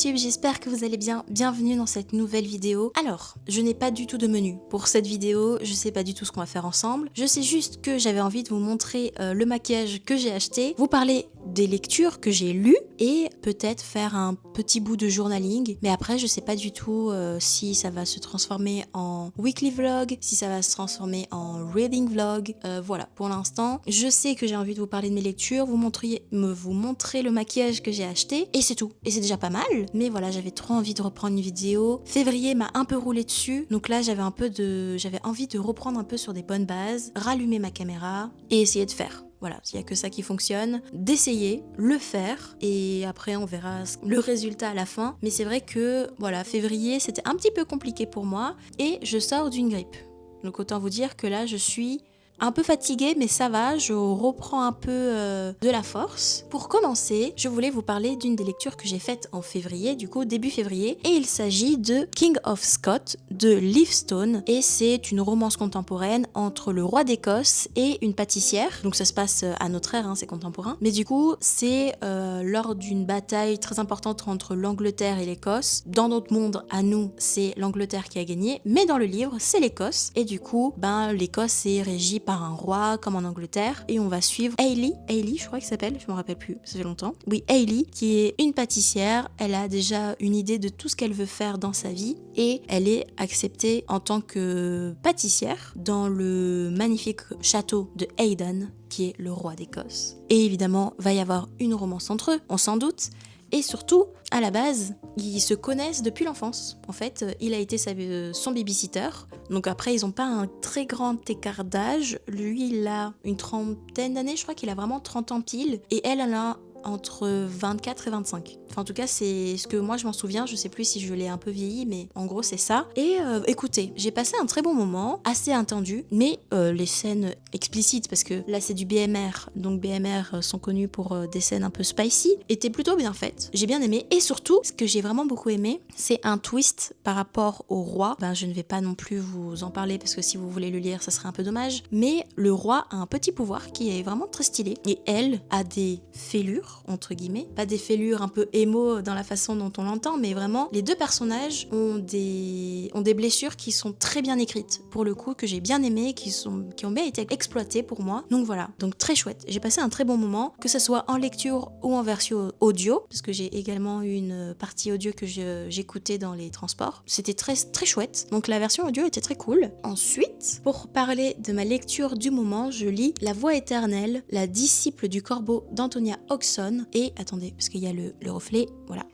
YouTube, j'espère que vous allez bien. Bienvenue dans cette nouvelle vidéo. Alors, je n'ai pas du tout de menu pour cette vidéo, je sais pas du tout ce qu'on va faire ensemble. Je sais juste que j'avais envie de vous montrer le maquillage que j'ai acheté, vous parler des lectures que j'ai lues et peut-être faire un petit bout de journaling. Mais après, je sais pas du tout si ça va se transformer en weekly vlog, si ça va se transformer en reading vlog. Voilà, pour l'instant, je sais que j'ai envie de vous parler de mes lectures, vous montrer le maquillage que j'ai acheté et c'est tout. Et c'est déjà pas mal. Mais voilà, j'avais trop envie de reprendre une vidéo. Février m'a un peu roulé dessus. Donc là, j'avais envie de reprendre un peu sur des bonnes bases, rallumer ma caméra et essayer de faire. Voilà, il n'y a que ça qui fonctionne. D'essayer, le faire, et après on verra le résultat à la fin. Mais c'est vrai que, voilà, février, c'était un petit peu compliqué pour moi, et je sors d'une grippe. Donc autant vous dire que là, je suis un peu fatiguée, mais ça va, je reprends un peu de la force. Pour commencer, je voulais vous parler d'une des lectures que j'ai faites en février, du coup début février, et il s'agit de King of Scots de Liv Stone, et c'est une romance contemporaine entre le roi d'Écosse et une pâtissière. Donc ça se passe à notre ère, hein, c'est contemporain. Mais du coup, c'est lors d'une bataille très importante entre l'Angleterre et l'Écosse. Dans notre monde, à nous, c'est l'Angleterre qui a gagné, mais dans le livre, c'est l'Écosse. Et du coup, l'Écosse est régie par un roi comme en Angleterre, et on va suivre Hayley, je crois qu'elle s'appelle, je me rappelle plus, ça fait longtemps. Oui, Hayley, qui est une pâtissière. Elle a déjà une idée de tout ce qu'elle veut faire dans sa vie et elle est acceptée en tant que pâtissière dans le magnifique château de Aidan, qui est le roi d'Écosse. Et évidemment, va y avoir une romance entre eux, on s'en doute. Et surtout, à la base, ils se connaissent depuis l'enfance. En fait, il a été son babysitter. Donc après, ils n'ont pas un très grand écart d'âge. Lui, il a une trentaine d'années, je crois qu'il a vraiment 30 ans pile. Et elle a entre 24 et 25. Enfin, en tout cas, c'est ce que moi je m'en souviens. Je sais plus si je l'ai un peu vieilli, mais en gros, c'est ça. Et écoutez, j'ai passé un très bon moment, assez attendu, mais les scènes explicites, parce que là c'est du BMR, donc BMR sont connus pour des scènes un peu spicy, étaient plutôt bien faites. J'ai bien aimé. Et surtout, ce que j'ai vraiment beaucoup aimé, c'est un twist par rapport au roi. Je ne vais pas non plus vous en parler, parce que si vous voulez le lire, ça serait un peu dommage. Mais le roi a un petit pouvoir qui est vraiment très stylé. Et elle a des fêlures, entre guillemets, pas des fêlures un peu émo dans la façon dont on l'entend, mais vraiment les deux personnages ont des blessures qui sont très bien écrites, pour le coup, que j'ai bien aimé, qui ont bien été exploitées pour moi. Donc voilà, donc très chouette. J'ai passé un très bon moment, que ce soit en lecture ou en version audio, parce que j'ai également eu une partie audio que j'écoutais dans les transports. C'était très très chouette. Donc la version audio était très cool. Ensuite, pour parler de ma lecture du moment, je lis La Voix éternelle, la disciple du corbeau d'Antonia Hodgson. Et attendez, parce qu'il y a le reflet, voilà.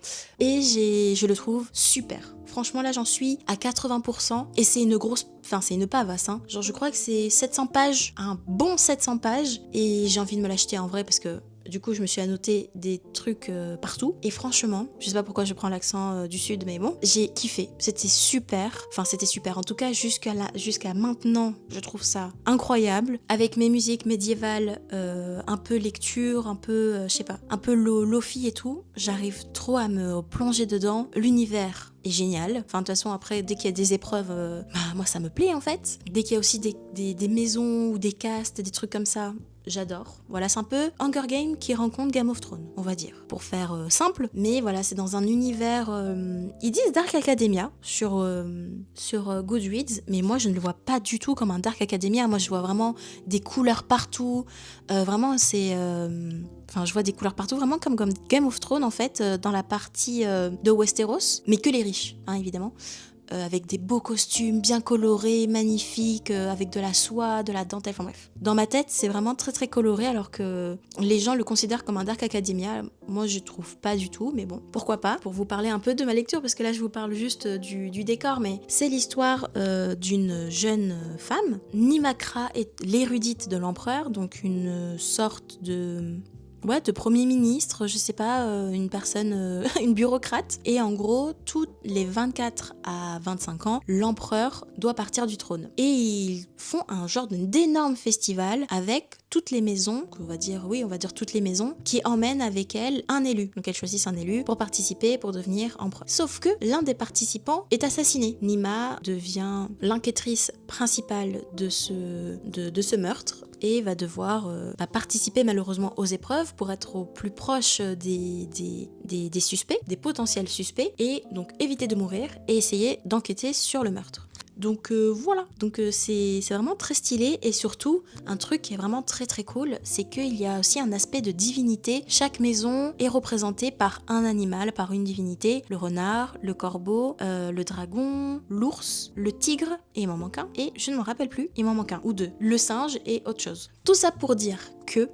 Et je le trouve super. Franchement, là, j'en suis à 80%. Et c'est une grosse... Enfin, c'est une pavasse, hein. Genre, je crois que c'est 700 pages, un bon 700 pages. Et j'ai envie de me l'acheter en vrai, parce que... Du coup, je me suis annoté des trucs partout. Et franchement, je sais pas pourquoi je prends l'accent du sud, mais bon, j'ai kiffé. C'était super. Enfin, c'était super. En tout cas, jusqu'à maintenant, je trouve ça incroyable. Avec mes musiques médiévales, un peu lecture, un peu, je sais pas, un peu lofi et tout, j'arrive trop à me plonger dedans. L'univers est génial. Enfin, de toute façon, après, dès qu'il y a des épreuves, moi, ça me plaît, en fait. Dès qu'il y a aussi des maisons ou des castes, des trucs comme ça, j'adore. Voilà, c'est un peu Hunger Games qui rencontre Game of Thrones, on va dire, pour faire simple. Mais voilà, c'est dans un univers... ils disent Dark Academia sur Goodreads, mais moi, je ne le vois pas du tout comme un Dark Academia. Moi, je vois vraiment des couleurs partout. Vraiment, c'est... je vois des couleurs partout, vraiment comme Game of Thrones, en fait, dans la partie de Westeros, mais que les riches, hein, évidemment. Avec des beaux costumes bien colorés, magnifiques, avec de la soie, de la dentelle, enfin bref. Dans ma tête, c'est vraiment très très coloré, alors que les gens le considèrent comme un Dark Academia. Moi, je trouve pas du tout, mais bon, pourquoi pas. Pour vous parler un peu de ma lecture, parce que là, je vous parle juste du décor, mais c'est l'histoire d'une jeune femme. Nimakra est l'érudite de l'empereur, donc une sorte de premier ministre, je sais pas, une personne, une bureaucrate. Et en gros, tous les 24 à 25 ans, l'empereur doit partir du trône. Et ils font un genre d'énorme festival avec toutes les maisons, on va dire toutes les maisons, qui emmènent avec elles un élu. Donc elles choisissent un élu pour participer, pour devenir empereur. Sauf que l'un des participants est assassiné. Nima devient l'enquêtrice principale de ce meurtre. et va devoir participer malheureusement aux épreuves pour être au plus proche des suspects, des potentiels suspects, et donc éviter de mourir et essayer d'enquêter sur le meurtre. Donc voilà, donc c'est vraiment très stylé, et surtout un truc qui est vraiment très très cool, c'est qu'il y a aussi un aspect de divinité. Chaque maison est représentée par un animal, par une divinité: le renard, le corbeau, le dragon, l'ours, le tigre, et il m'en manque un, et je ne me rappelle plus, il m'en manque un ou deux, le singe et autre chose. Tout ça pour dire que,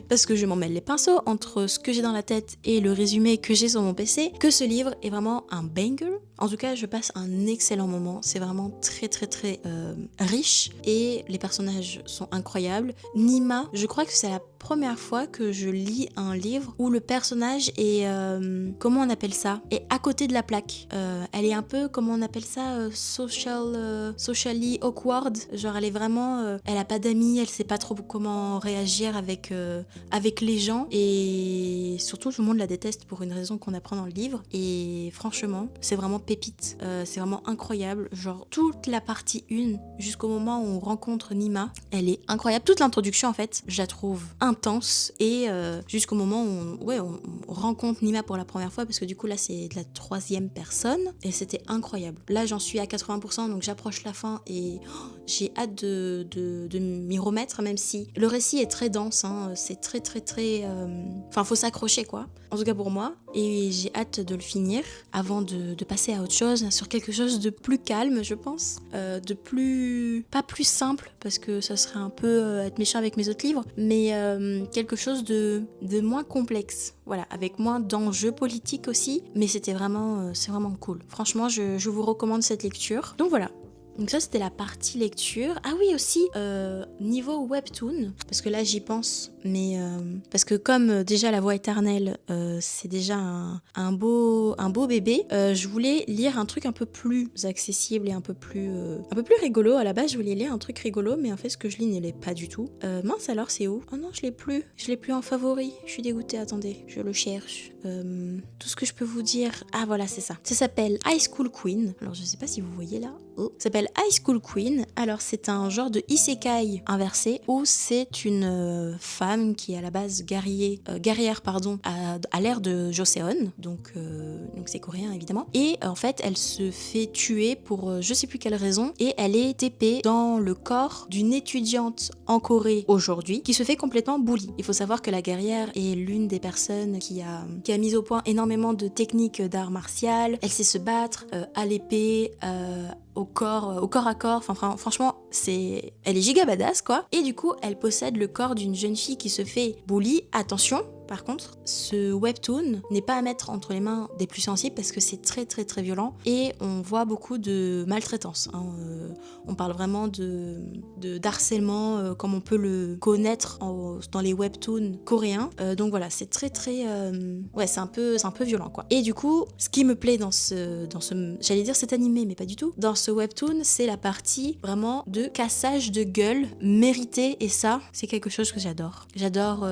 parce que je m'en mêle les pinceaux entre ce que j'ai dans la tête et le résumé que j'ai sur mon PC, que ce livre est vraiment un banger. En tout cas, je passe un excellent moment, c'est vraiment très très très riche, et les personnages sont incroyables. Nima, je crois que c'est la première fois que je lis un livre où le personnage est, comment on appelle ça, est à côté de la plaque. Elle est un peu, comment on appelle ça, socially awkward, genre elle est vraiment, elle a pas d'amis, elle sait pas trop comment réagir avec les gens, et surtout tout le monde la déteste pour une raison qu'on apprend dans le livre, et franchement c'est vraiment pépite, c'est vraiment incroyable. Genre toute la partie 1 jusqu'au moment où on rencontre Nima, elle est incroyable. Toute l'introduction en fait, je la trouve intense, et jusqu'au moment où on rencontre Nima pour la première fois, parce que du coup là c'est de la 3e personne, et c'était incroyable. Là j'en suis à 80%, donc j'approche la fin, et j'ai hâte de m'y remettre, même si le récit est très dense, hein, c'est très très très... Enfin faut s'accrocher quoi, en tout cas pour moi, et j'ai hâte de le finir avant de passer à autre chose, sur quelque chose de plus calme je pense, de plus... pas plus simple, parce que ça serait un peu être méchant avec mes autres livres, mais quelque chose de moins complexe, voilà, avec moins d'enjeux politiques aussi, mais c'était vraiment, c'est vraiment cool. Franchement, je vous recommande cette lecture. Donc voilà. Donc ça c'était la partie lecture. Ah oui aussi, niveau webtoon, parce que là j'y pense, mais parce que comme déjà La Voix éternelle, c'est déjà un beau bébé, je voulais lire un truc un peu plus accessible et un peu plus rigolo. À la base je voulais lire un truc rigolo, mais en fait ce que je lis ne l'est pas du tout. Mince alors, c'est où? Oh non, je l'ai plus en favori, je suis dégoûtée, attendez, je le cherche. Tout ce que je peux vous dire, ah voilà c'est ça. Ça s'appelle High School Queen, alors je sais pas si vous voyez là. Oh. Ça s'appelle High School Queen. Alors c'est un genre de isekai inversé, où c'est une femme qui est à la base guerrière à l'ère de Joseon, donc c'est coréen évidemment, et en fait elle se fait tuer pour je sais plus quelle raison, et elle est TP dans le corps d'une étudiante en Corée aujourd'hui qui se fait complètement bully. Il faut savoir que la guerrière est l'une des personnes qui a mis au point énormément de techniques d'art martial. Elle sait se battre à l'épée, au corps à corps, enfin franchement elle est giga badass quoi, et du coup elle possède le corps d'une jeune fille qui se fait bully. Attention, par contre, ce webtoon n'est pas à mettre entre les mains des plus sensibles, parce que c'est très très très violent, et on voit beaucoup de maltraitance, hein. On parle vraiment d'harcèlement comme on peut le connaître dans les webtoons coréens, donc voilà, c'est très très ouais, c'est un peu violent quoi. Et du coup ce qui me plaît dans ce j'allais dire cet animé, mais pas du tout, dans ce webtoon, c'est la partie vraiment de cassage de gueule mérité, et ça c'est quelque chose que j'adore.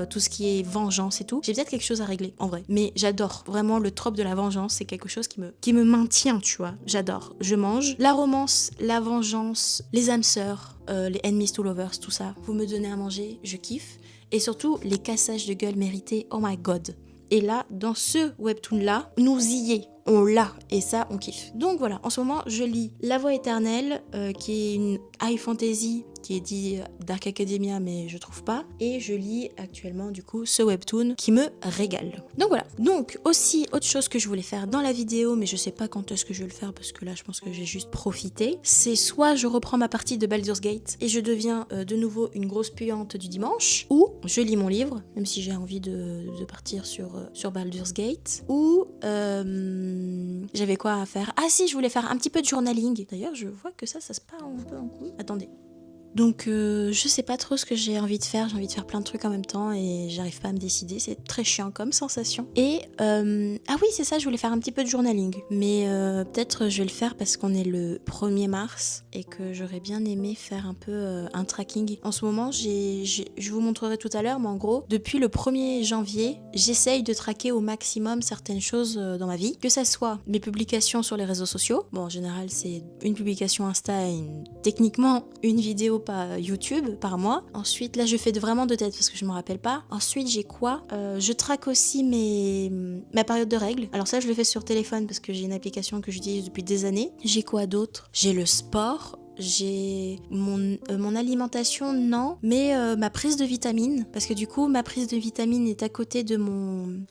Tout ce qui est vengeance et tout. J'ai peut-être quelque chose à régler en vrai, mais j'adore vraiment le trope de la vengeance, c'est quelque chose qui me maintient, tu vois. J'adore. Je mange la romance, la vengeance, les âmes sœurs, les enemies to lovers, tout ça. Vous me donnez à manger, je kiffe. Et surtout les cassages de gueule mérités, oh my god. Et là, dans ce webtoon-là, nous y est. On l'a, et ça, on kiffe. Donc voilà, en ce moment, je lis La Voix éternelle, qui est une high fantasy, qui est dit Dark Academia, mais je trouve pas. Et je lis actuellement, du coup, ce webtoon qui me régale. Donc voilà. Donc, aussi, autre chose que je voulais faire dans la vidéo, mais je sais pas quand est-ce que je vais le faire, parce que là, je pense que j'ai juste profité. C'est soit je reprends ma partie de Baldur's Gate, et je deviens de nouveau une grosse puante du dimanche, ou je lis mon livre, même si j'ai envie de partir sur Baldur's Gate, ou... j'avais quoi à faire? Ah si, je voulais faire un petit peu de journaling. D'ailleurs, je vois que ça se part un peu en couille. Attendez. Donc je sais pas trop ce que j'ai envie de faire plein de trucs en même temps et j'arrive pas à me décider, c'est très chiant comme sensation. Et ah oui c'est ça, je voulais faire un petit peu de journaling, mais peut-être je vais le faire parce qu'on est le 1er mars et que j'aurais bien aimé faire un peu un tracking. En ce moment je vous montrerai tout à l'heure, mais en gros depuis le 1er janvier j'essaye de traquer au maximum certaines choses dans ma vie, que ça soit mes publications sur les réseaux sociaux. Bon en général c'est une publication Insta et techniquement une vidéo par YouTube par mois. Ensuite, là je fais vraiment de tête parce que je me rappelle pas. Ensuite, j'ai quoi? Je traque aussi ma période de règles. Alors ça, je le fais sur téléphone parce que j'ai une application que j'utilise depuis des années. J'ai quoi d'autre? J'ai le sport. J'ai mon alimentation, non, mais ma prise de vitamines, parce que du coup ma prise de vitamines est à côté de mon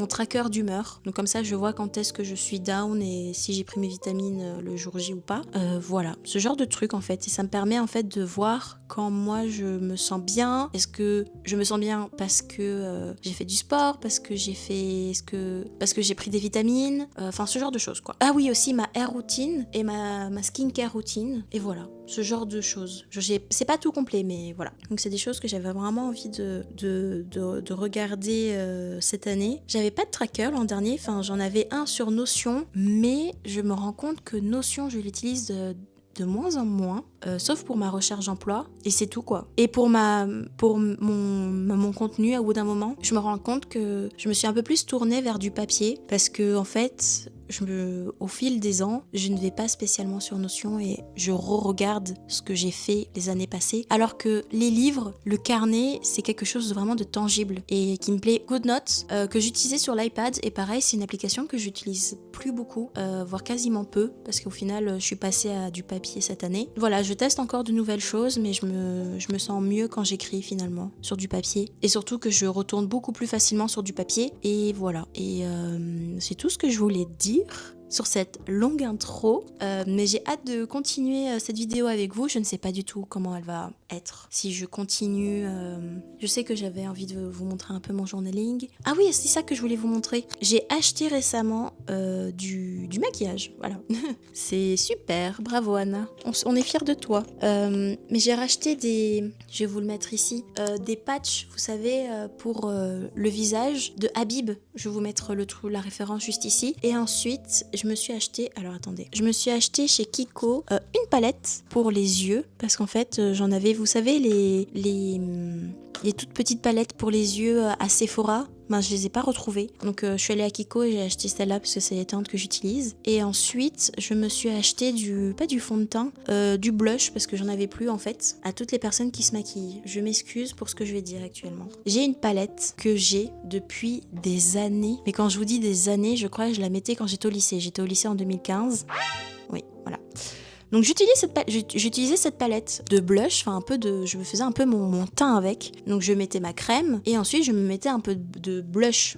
tracker d'humeur, donc comme ça je vois quand est-ce que je suis down et si j'ai pris mes vitamines le jour J ou pas. Voilà, ce genre de truc en fait, et ça me permet en fait de voir quand moi je me sens bien. Est-ce que je me sens bien parce que j'ai fait du sport, parce que j'ai pris des vitamines, enfin ce genre de choses quoi. Ah oui, aussi ma hair routine et ma skincare routine, et voilà, ce genre de choses. C'est pas tout complet, mais voilà. Donc c'est des choses que j'avais vraiment envie de regarder cette année. J'avais pas de tracker l'an dernier, enfin j'en avais un sur Notion, mais je me rends compte que Notion, je l'utilise de moins en moins, sauf pour ma recherche d'emploi, et c'est tout quoi. Et pour mon contenu, au bout d'un moment, je me rends compte que je me suis un peu plus tournée vers du papier, parce que en fait, au fil des ans, je ne vais pas spécialement sur Notion et je re-regarde ce que j'ai fait les années passées. Alors que les livres, le carnet, c'est quelque chose de vraiment de tangible et qui me plaît. GoodNotes, que j'utilisais sur l'iPad, et pareil, c'est une application que j'utilise plus beaucoup, voire quasiment peu, parce qu'au final, je suis passée à du papier cette année. Voilà, je teste encore de nouvelles choses, mais je me sens mieux quand j'écris finalement sur du papier. Et surtout que je retourne beaucoup plus facilement sur du papier. Et voilà. Et c'est tout ce que je voulais dire sur cette longue intro, mais j'ai hâte de continuer cette vidéo avec vous. Je ne sais pas du tout comment elle va être. Si je continue, je sais que j'avais envie de vous montrer un peu mon journaling. Ah oui, c'est ça que je voulais vous montrer. J'ai acheté récemment du maquillage, voilà. C'est super, bravo Anna. On est fiers de toi. Mais j'ai racheté je vais vous le mettre ici, des patchs, vous savez, pour le visage de Habib. Je vais vous mettre la référence juste ici. Et ensuite, je me suis acheté chez Kiko une palette pour les yeux, parce qu'en fait j'en avais, vous savez, les toutes petites palettes pour les yeux à Sephora. Ben, je les ai pas retrouvées. Donc je suis allée à Kiko et j'ai acheté celle-là parce que c'est les teintes que j'utilise. Et ensuite, je me suis acheté pas du fond de teint, du blush, parce que j'en avais plus en fait. À toutes les personnes qui se maquillent, je m'excuse pour ce que je vais dire actuellement. J'ai une palette que j'ai depuis des années. Mais quand je vous dis des années, je crois que je la mettais quand j'étais au lycée. J'étais au lycée en 2015. Oui, voilà. Donc j'utilisais cette palette de blush, je me faisais un peu mon teint avec. Donc je mettais ma crème et ensuite je me mettais un peu de blush.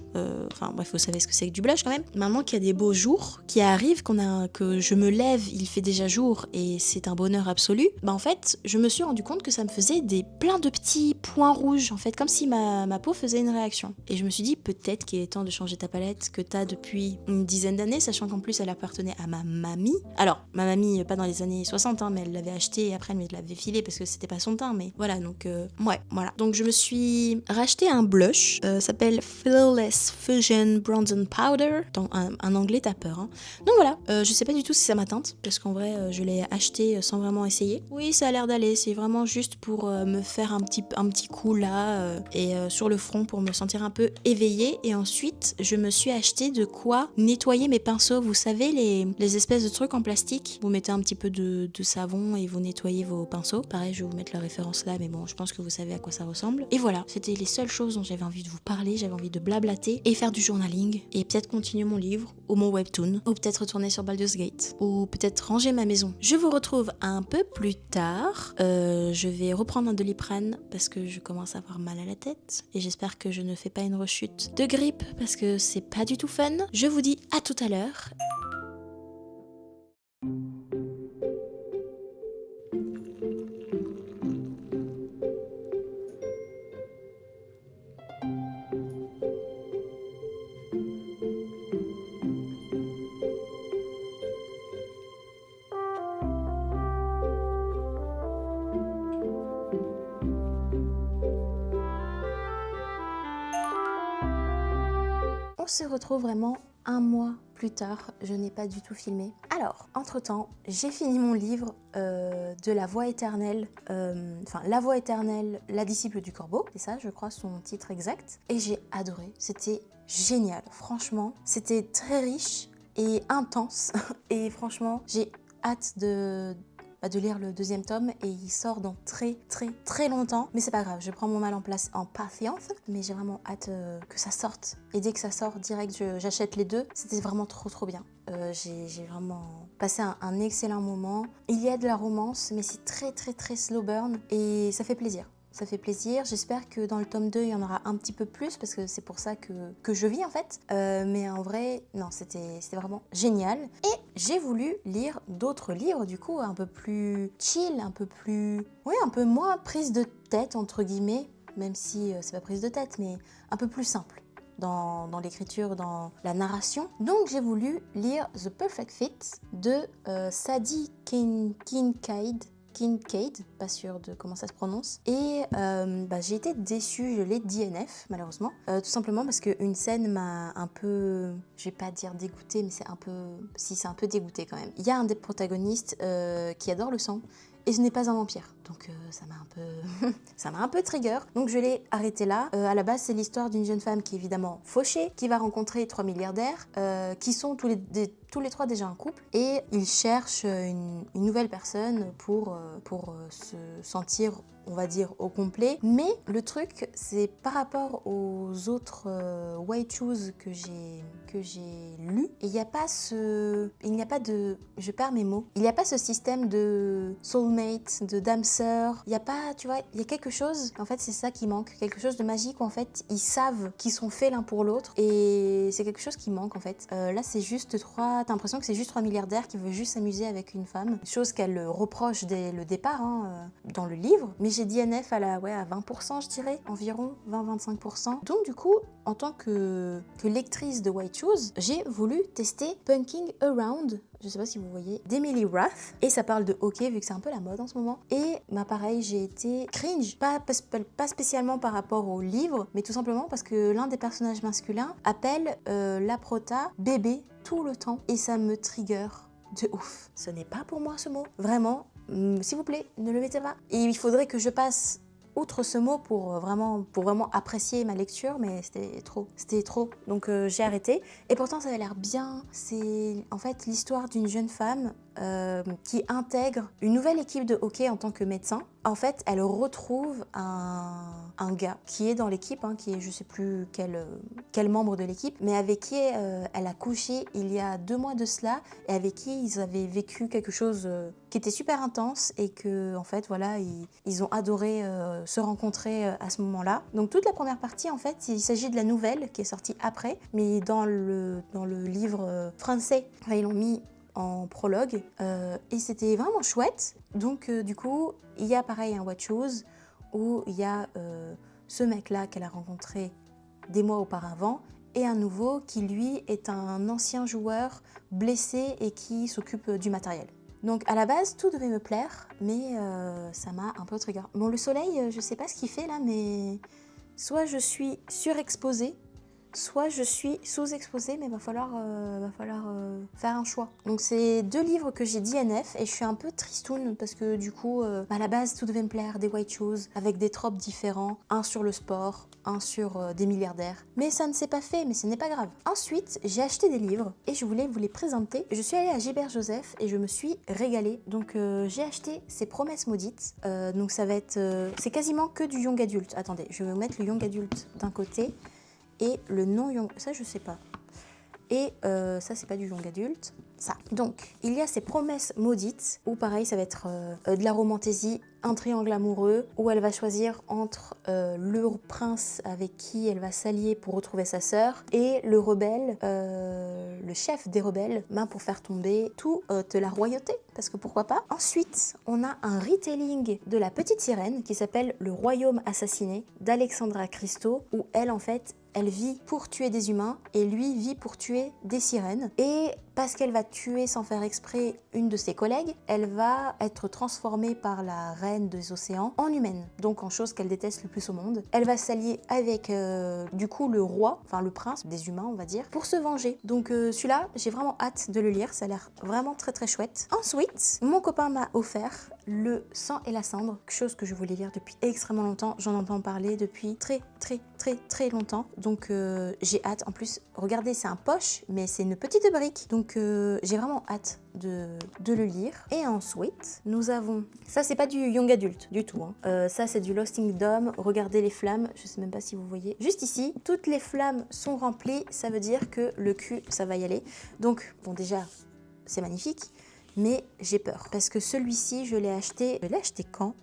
Enfin bref, vous savez ce que c'est que du blush quand même. Maintenant qu'il y a des beaux jours qui arrivent, que je me lève, il fait déjà jour et c'est un bonheur absolu. Bah en fait, je me suis rendu compte que ça me faisait plein de petits points rouges en fait, comme si ma peau faisait une réaction. Et je me suis dit peut-être qu'il est temps de changer ta palette que t'as depuis une dizaine d'années, sachant qu'en plus elle appartenait à ma mamie. Alors ma mamie, pas dans les années 60, hein, mais elle l'avait acheté et après elle me l'avait filé parce que c'était pas son teint, mais voilà, donc ouais, voilà. Donc je me suis racheté un blush, s'appelle Flawless Fusion Bronzing Powder, dans un anglais t'as peur, hein. Donc voilà, je sais pas du tout si ça m'a teinte, parce qu'en vrai je l'ai acheté sans vraiment essayer. Oui, ça a l'air d'aller, c'est vraiment juste pour me faire un petit coup là, et sur le front pour me sentir un peu éveillée. Et ensuite je me suis acheté de quoi nettoyer mes pinceaux, vous savez, les espèces de trucs en plastique, vous mettez un petit peu de savon et vous nettoyez vos pinceaux. Pareil, je vais vous mettre la référence là, mais bon, je pense que vous savez à quoi ça ressemble. Et voilà, c'était les seules choses dont j'avais envie de vous parler, j'avais envie de blablater et faire du journaling, et peut-être continuer mon livre, ou mon webtoon, ou peut-être retourner sur Baldur's Gate, ou peut-être ranger ma maison. Je vous retrouve un peu plus tard. Je vais reprendre un Doliprane parce que je commence à avoir mal à la tête, et j'espère que je ne fais pas une rechute de grippe parce que c'est pas du tout fun. Je vous dis à tout à l'heure. On se retrouve vraiment un mois plus tard, je n'ai pas du tout filmé. Alors, entre-temps, j'ai fini mon livre de La Voix éternelle, La Voix éternelle, la disciple du corbeau, c'est ça, je crois, son titre exact, et j'ai adoré, c'était génial, franchement, c'était très riche et intense, et franchement, j'ai hâte de lire le deuxième tome et il sort dans très longtemps. Mais c'est pas grave, je prends mon mal en patience. Mais j'ai vraiment hâte que ça sorte. Et dès que ça sort, direct, j'achète les deux. C'était vraiment trop bien. J'ai vraiment passé un excellent moment. Il y a de la romance, mais c'est très slow burn et ça fait plaisir. Ça fait plaisir, j'espère que dans le tome 2 il y en aura un petit peu plus parce que c'est pour ça que je vis en fait. Mais en vrai, non, c'était vraiment génial. Et j'ai voulu lire d'autres livres du coup un peu plus chill, un peu moins prise de tête entre guillemets, même si c'est pas prise de tête, mais un peu plus simple dans l'écriture, dans la narration. Donc j'ai voulu lire The Perfect Fit de Sadie Kincaid, pas sûre de comment ça se prononce. Et j'ai été déçue, je l'ai DNF malheureusement. Tout simplement parce qu'une scène m'a un peu, je vais pas dire dégoûtée, mais c'est un peu dégoûté quand même. Il y a un des protagonistes qui adore le sang. Et ce n'est pas un vampire. Donc ça m'a un peu trigger. Donc je l'ai arrêté là. À la base, c'est l'histoire d'une jeune femme qui est évidemment fauchée, qui va rencontrer 3 milliardaires, qui sont tous les trois déjà un couple. Et ils cherchent une nouvelle personne pour se sentir, on va dire, au complet. Mais le truc, c'est par rapport aux autres waifus que j'ai lus, il n'y a pas je perds mes mots. Il n'y a pas ce système de soulmate, de d'âme sœur. Il n'y a pas, tu vois, il y a quelque chose. En fait, c'est ça qui manque. Quelque chose de magique où en fait, ils savent qu'ils sont faits l'un pour l'autre. Et c'est quelque chose qui manque en fait. Là, c'est juste t'as l'impression que c'est juste 3 milliardaires qui veulent juste s'amuser avec une femme. Chose qu'elle reproche dès le départ dans le livre. Mais j'ai DNF à 20%, je dirais, environ 20-25%. Donc du coup, en tant que lectrice de White Shoes, j'ai voulu tester Punking Around, je sais pas si vous voyez, d'Emily Rath. Et ça parle de hockey, vu que c'est un peu la mode en ce moment. Et pareil, j'ai été cringe, pas spécialement par rapport au livre, mais tout simplement parce que l'un des personnages masculins appelle la prota bébé tout le temps. Et ça me trigger de ouf. Ce n'est pas pour moi ce mot. Vraiment, s'il vous plaît, ne le mettez pas. Et il faudrait que je passe outre ce mot pour vraiment apprécier ma lecture, mais c'était trop. Donc j'ai arrêté. Et pourtant ça avait l'air bien. C'est en fait l'histoire d'une jeune femme qui intègre une nouvelle équipe de hockey en tant que médecin. En fait, elle retrouve un gars qui est dans l'équipe, qui est je sais plus quel membre de l'équipe, mais avec qui elle a couché il y a 2 mois de cela, et avec qui ils avaient vécu quelque chose qui était super intense, et que en fait voilà, ils ont adoré se rencontrer à ce moment-là. Donc toute la première partie, en fait, il s'agit de la nouvelle qui est sortie après, mais dans le livre français, ils l'ont mis en prologue, et c'était vraiment chouette. Donc du coup, il y a pareil un What Shoes où il y a ce mec-là qu'elle a rencontré des mois auparavant, et un nouveau qui lui est un ancien joueur blessé et qui s'occupe du matériel. Donc à la base, tout devait me plaire, mais ça m'a un peu trigger. Bon, le soleil, je sais pas ce qu'il fait là, mais soit je suis surexposée, soit je suis sous-exposée, mais va falloir faire un choix. Donc c'est 2 livres que j'ai DNF, et je suis un peu tristoune parce que du coup, à la base, tout devait me plaire, des White Shoes, avec des tropes différents, un sur le sport, un sur des milliardaires. Mais ça ne s'est pas fait, mais ce n'est pas grave. Ensuite, j'ai acheté des livres et je voulais vous les présenter. Je suis allée à Gilbert Joseph et je me suis régalée. Donc j'ai acheté Ses promesses maudites. Donc ça va être... c'est quasiment que du young adulte. Attendez, je vais vous mettre le young adulte d'un côté et le non young... Ça, je sais pas. Et ça, c'est pas du young adulte. Ça. Donc, il y a Ses promesses maudites, où pareil, ça va être de la romantaisie, un triangle amoureux, où elle va choisir entre le prince avec qui elle va s'allier pour retrouver sa sœur, et le rebelle, le chef des rebelles, pour faire tomber toute la royauté, parce que pourquoi pas. Ensuite, on a un retelling de La Petite Sirène, qui s'appelle Le Royaume assassiné, d'Alexandra Christo, où elle, en fait, elle vit pour tuer des humains et lui vit pour tuer des sirènes. Et parce qu'elle va tuer sans faire exprès une de ses collègues, elle va être transformée par la reine des océans en humaine, donc en chose qu'elle déteste le plus au monde. Elle va s'allier avec du coup le roi, enfin le prince des humains on va dire, pour se venger. Donc celui-là, j'ai vraiment hâte de le lire, ça a l'air vraiment très chouette. Ensuite, mon copain m'a offert Le sang et la cendre, quelque chose que je voulais lire depuis extrêmement longtemps. J'en entends parler depuis très longtemps. Donc j'ai hâte. En plus, regardez, c'est un poche, mais c'est une petite brique. Donc Donc j'ai vraiment hâte de le lire. Et ensuite, nous avons... Ça, c'est pas du young adulte du tout. Hein. Ça, c'est du Lost Kingdom. Regardez les flammes. Je sais même pas si vous voyez. Juste ici, toutes les flammes sont remplies. Ça veut dire que le cul, ça va y aller. Donc, bon, déjà, c'est magnifique. Mais j'ai peur. Parce que celui-ci, je l'ai acheté... Je l'ai acheté quand?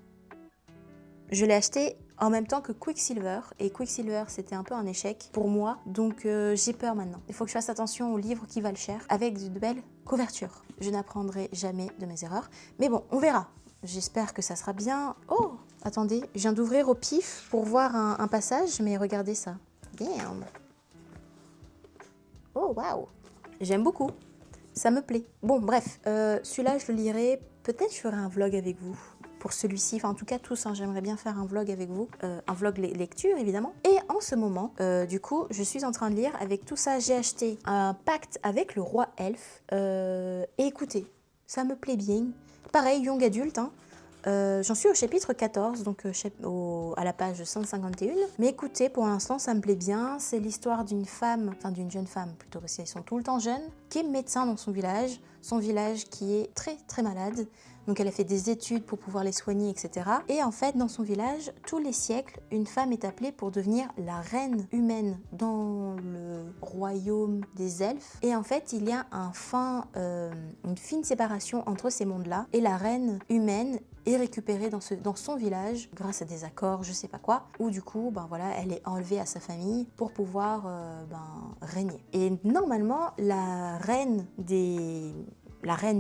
Je l'ai acheté en même temps que Quicksilver. Et Quicksilver, c'était un peu un échec pour moi. Donc j'ai peur maintenant. Il faut que je fasse attention aux livres qui valent cher. Avec de belles couvertures. Je n'apprendrai jamais de mes erreurs. Mais bon, on verra. J'espère que ça sera bien. Oh, attendez. Je viens d'ouvrir au pif pour voir un passage. Mais regardez ça. Damn. Oh, waouh. J'aime beaucoup. Ça me plaît. Bon, bref. Celui-là, je le lirai. Peut-être je ferai un vlog avec vous. Pour celui-ci, enfin en tout cas tous, hein, j'aimerais bien faire un vlog avec vous, un vlog lecture évidemment. Et en ce moment, du coup, je suis en train de lire. Avec tout ça, j'ai acheté un pacte avec le roi elfe. Et écoutez, ça me plaît bien. Pareil, young adulte, hein. J'en suis au chapitre 14, donc à la page 151. Mais écoutez, pour l'instant, ça me plaît bien. C'est l'histoire d'une femme, enfin d'une jeune femme plutôt, parce qu'elles sont tout le temps jeunes, qui est médecin dans son village qui est très très malade. Donc elle a fait des études pour pouvoir les soigner, etc. Et en fait, dans son village, tous les siècles, une femme est appelée pour devenir la reine humaine dans le royaume des elfes. Et en fait, il y a une fine séparation entre ces mondes-là. Et la reine humaine est récupérée dans son village grâce à des accords, je sais pas quoi, où du coup, ben voilà, elle est enlevée à sa famille pour pouvoir régner. Et normalement, la reine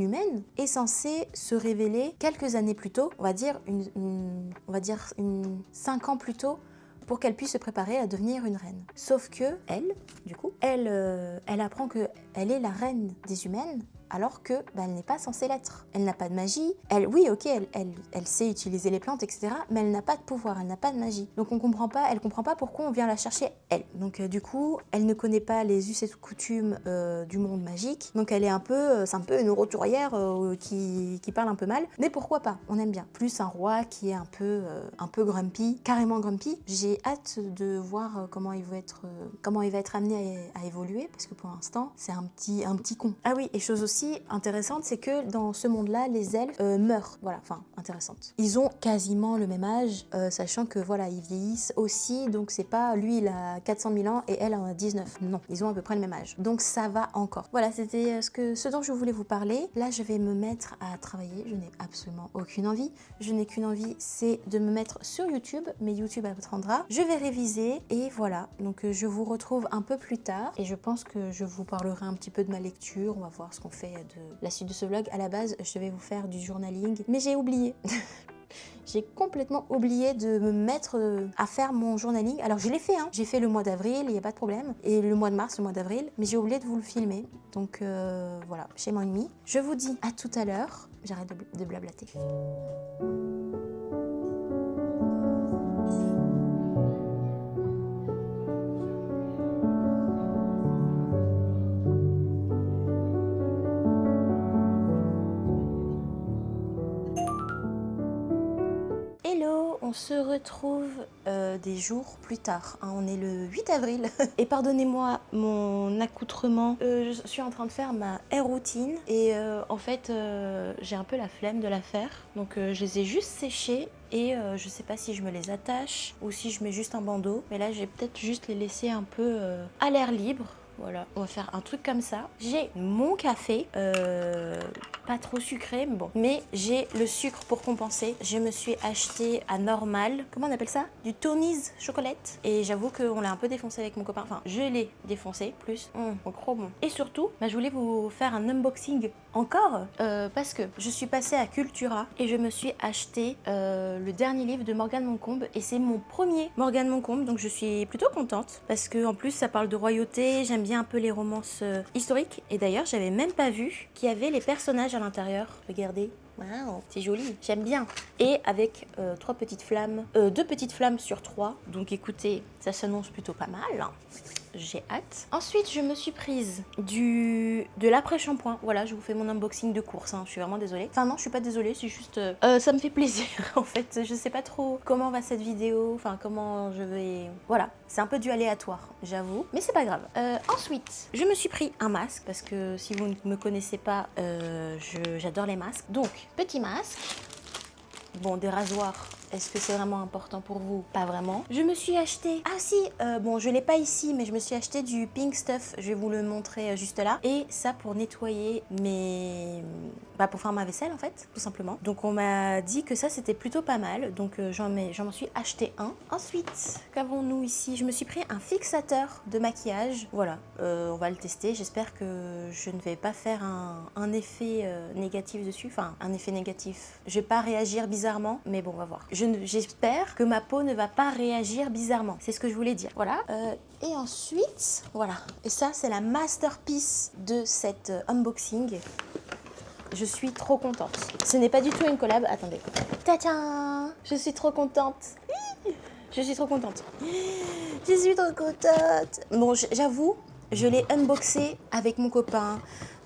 humaine est censée se révéler quelques années plus tôt, on va dire 5 ans plus tôt, pour qu'elle puisse se préparer à devenir une reine. Sauf que elle apprend que elle est la reine des humaines, alors que elle n'est pas censée l'être. Elle n'a pas de magie. Elle sait utiliser les plantes, etc. Mais elle n'a pas de pouvoir, elle n'a pas de magie. Donc elle comprend pas pourquoi on vient la chercher, elle. Donc du coup, elle ne connaît pas les us et coutumes du monde magique. Donc elle est c'est un peu une roturière qui parle un peu mal. Mais pourquoi pas, on aime bien. Plus un roi qui est un peu grumpy, carrément grumpy. J'ai hâte de voir comment il va être amené à évoluer, parce que pour l'instant, c'est un petit con. Ah oui, et chose aussi intéressante, c'est que dans ce monde-là, les elfes meurent. Voilà, enfin, intéressante. Ils ont quasiment le même âge, sachant que voilà, ils vieillissent aussi, donc c'est pas lui, il a 400 000 ans et elle en a 19. Non, ils ont à peu près le même âge. Donc ça va encore. Voilà, c'était ce dont je voulais vous parler. Là, je vais me mettre à travailler. Je n'ai absolument aucune envie. Je n'ai qu'une envie, c'est de me mettre sur YouTube, mais YouTube apprendra. Je vais réviser et voilà. Donc je vous retrouve un peu plus tard et je pense que je vous parlerai un petit peu de ma lecture. On va voir ce qu'on fait de la suite de ce vlog. À la base, je devais vous faire du journaling, mais j'ai oublié. J'ai complètement oublié de me mettre à faire mon journaling. Alors je l'ai fait, hein. J'ai fait le mois d'avril, il n'y a pas de problème. Et le mois de mars, le mois d'avril, mais j'ai oublié de vous le filmer. Donc voilà, chez mon ennemi. Je vous dis à tout à l'heure. J'arrête de blablater. Hello, on se retrouve des jours plus tard, hein, on est le 8 avril et pardonnez-moi mon accoutrement, je suis en train de faire ma hair routine et en fait j'ai un peu la flemme de la faire, donc je les ai juste séchés et je sais pas si je me les attache ou si je mets juste un bandeau, mais là je vais peut-être juste les laisser un peu à l'air libre. Voilà, on va faire un truc comme ça. J'ai mon café, pas trop sucré, mais bon. Mais j'ai le sucre pour compenser. Je me suis acheté à Normal, comment on appelle ça? Du Tony's chocolate. Et j'avoue qu'on l'a un peu défoncé avec mon copain. Enfin, je l'ai défoncé, plus. Donc trop bon. Et surtout, je voulais vous faire un unboxing encore, parce que je suis passée à Cultura et je me suis acheté le dernier livre de Morgane Moncombe. Et c'est mon premier Morgane Moncombe, donc je suis plutôt contente. Parce que en plus, ça parle de royauté, j'aime bien un peu les romances historiques. Et d'ailleurs, j'avais même pas vu qu'il y avait les personnages à l'intérieur. Regardez, Wow, c'est joli, j'aime bien. Et avec 2 petites flammes sur 3. Donc écoutez, ça s'annonce plutôt pas mal. J'ai hâte. Ensuite, je me suis prise de l'après-shampoing. Voilà, je vous fais mon unboxing de course. Hein. Je suis vraiment désolée. Enfin non, je suis pas désolée, c'est juste... ça me fait plaisir, en fait. Je sais pas trop comment va cette vidéo. Enfin, comment je vais... Voilà, c'est un peu du aléatoire, j'avoue. Mais c'est pas grave. Ensuite, je me suis pris un masque. Parce que si vous ne me connaissez pas, j'adore les masques. Donc, petit masque. Bon, des rasoirs. Est-ce que c'est vraiment important pour vous? Pas vraiment. Je me suis acheté... Ah si, bon, je l'ai pas ici, mais je me suis acheté du Pink Stuff. Je vais vous le montrer juste là. Et ça pour nettoyer mes... Bah, pour faire ma vaisselle, en fait, tout simplement. Donc, on m'a dit que ça, c'était plutôt pas mal. Donc, j'en suis acheté un. Ensuite, qu'avons-nous ici? Je me suis pris un fixateur de maquillage. Voilà, on va le tester. J'espère que je ne vais pas faire un effet négatif dessus. Enfin, un effet négatif. Je vais pas réagir bizarrement, mais bon, on va voir. J'espère que ma peau ne va pas réagir bizarrement. C'est ce que je voulais dire. Voilà. Et ensuite, voilà. Et ça, c'est la masterpiece de cet unboxing. Je suis trop contente. Ce n'est pas du tout une collab. Attendez. Tadam! Je suis trop contente. Je suis trop contente. Je suis trop contente. Bon, j'avoue, je l'ai unboxé avec mon copain,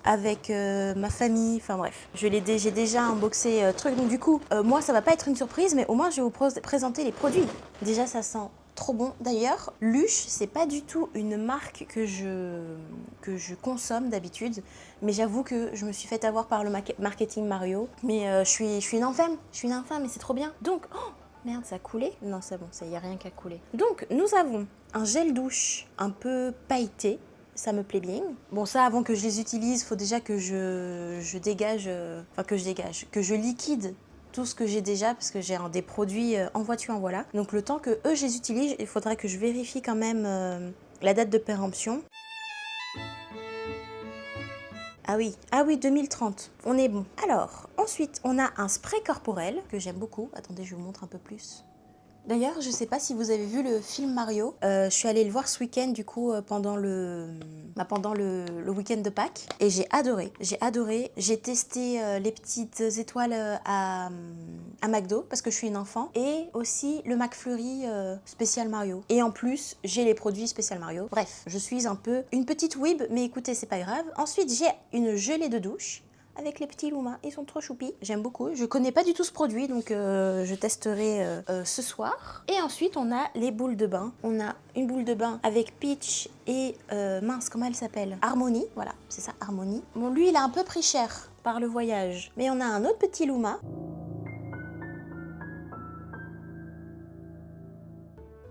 avec ma famille, enfin bref. J'ai déjà unboxé truc, donc du coup, moi ça va pas être une surprise, mais au moins je vais vous présenter les produits. Déjà ça sent trop bon. D'ailleurs, Lush, c'est pas du tout une marque que je consomme d'habitude, mais j'avoue que je me suis fait avoir par le marketing Mario. Mais je suis une infâme, et c'est trop bien. Donc, oh, merde, ça a coulé? Non, c'est bon, ça y a rien qu'à couler. Donc, nous avons un gel douche un peu pailleté. Ça me plaît bien. Bon, ça, avant que je les utilise, il faut déjà que je dégage, que je liquide tout ce que j'ai déjà, parce que j'ai des produits en vois-tu, en voilà. Donc, le temps que eux, je les utilise, il faudrait que je vérifie quand même la date de péremption. Ah oui, 2030, on est bon. Alors, ensuite, on a un spray corporel, que j'aime beaucoup. Attendez, je vous montre un peu plus. D'ailleurs, je sais pas si vous avez vu le film Mario. Je suis allée le voir ce week-end, du coup, pendant le week-end de Pâques. Et j'ai adoré. J'ai testé les petites étoiles à McDo, parce que je suis une enfant. Et aussi le McFlurry spécial Mario. Et en plus, j'ai les produits spécial Mario. Bref, je suis un peu une petite weeb, mais écoutez, c'est pas grave. Ensuite, j'ai une gelée de douche avec les petits Luma, ils sont trop choupis, j'aime beaucoup. Je connais pas du tout ce produit, donc je testerai ce soir. Et ensuite, on a les boules de bain. On a une boule de bain avec Peach et mince, comment elle s'appelle? Harmonie, voilà, c'est ça, Harmonie. Bon, lui, il a un peu pris cher par le voyage, mais on a un autre petit Luma.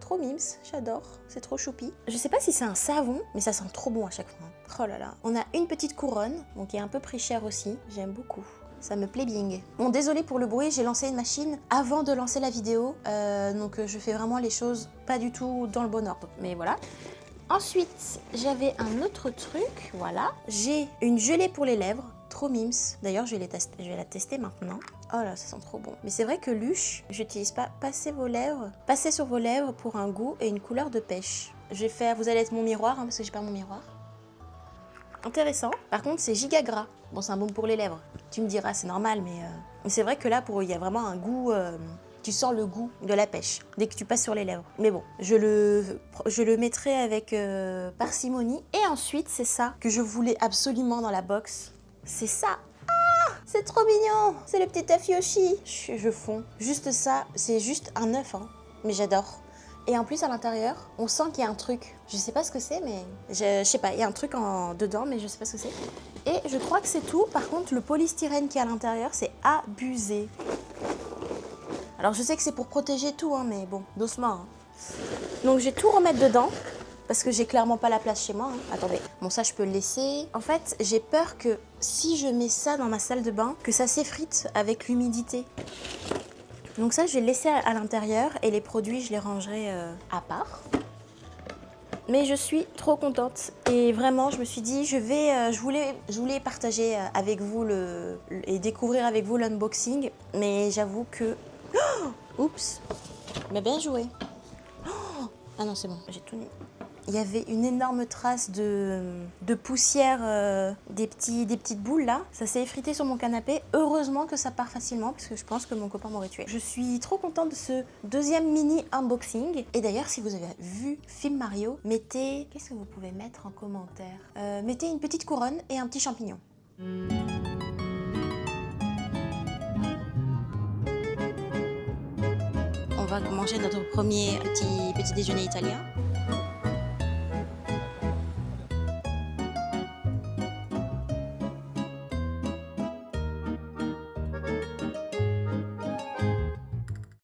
Trop mimes, j'adore, c'est trop choupi. Je sais pas si c'est un savon, mais ça sent trop bon à chaque fois. Oh là là. On a une petite couronne, donc qui est un peu pris cher aussi. J'aime beaucoup. Ça me plaît bien. Bon, désolé pour le bruit, j'ai lancé une machine avant de lancer la vidéo. Donc je fais vraiment les choses pas du tout dans le bon ordre. Mais voilà. Ensuite, j'avais un autre truc, voilà. J'ai une gelée pour les lèvres, trop mimes. D'ailleurs, je vais la tester maintenant. Oh là, ça sent trop bon. Mais c'est vrai que Lush, j'utilise pas. Passez sur vos lèvres pour un goût et une couleur de pêche. Je vais faire, vous allez être mon miroir, hein, parce que j'ai pas mon miroir. Intéressant. Par contre, c'est giga gras. Bon, c'est un baume pour les lèvres. Tu me diras, c'est normal, mais c'est vrai que là, il y a vraiment un goût... tu sens le goût de la pêche dès que tu passes sur les lèvres. Mais bon, je le mettrai avec parcimonie. Et ensuite, c'est ça que je voulais absolument dans la box. C'est ça. Ah, c'est trop mignon. C'est le petit œuf Yoshi. Je fonds. Juste ça, c'est juste un œuf, hein. Mais j'adore. Et en plus, à l'intérieur, on sent qu'il y a un truc. Je sais pas ce que c'est, mais... Je sais pas, il y a un truc dedans, mais je sais pas ce que c'est. Et je crois que c'est tout. Par contre, le polystyrène qui est à l'intérieur, c'est abusé. Alors, je sais que c'est pour protéger tout, hein, mais bon, doucement. Hein. Donc, je vais tout remettre dedans, parce que j'ai clairement pas la place chez moi. Hein. Attendez. Bon, ça, je peux le laisser. En fait, j'ai peur que si je mets ça dans ma salle de bain, que ça s'effrite avec l'humidité. Donc ça, je vais le laisser à l'intérieur et les produits, je les rangerai à part. Mais je suis trop contente et vraiment, je me suis dit, je voulais partager avec vous et découvrir avec vous l'unboxing, mais j'avoue que... Oh, oups, mais bien joué. Oh, ah non, c'est bon, j'ai tout mis. il y avait une énorme trace de poussière, des petites boules là. Ça s'est effrité sur mon canapé. Heureusement que ça part facilement parce que je pense que mon copain m'aurait tué. Je suis trop contente de ce deuxième mini unboxing. Et d'ailleurs, si vous avez vu Film Mario, mettez... Qu'est-ce que vous pouvez mettre en commentaire? Mettez une petite couronne et un petit champignon. On va manger notre premier petit déjeuner italien.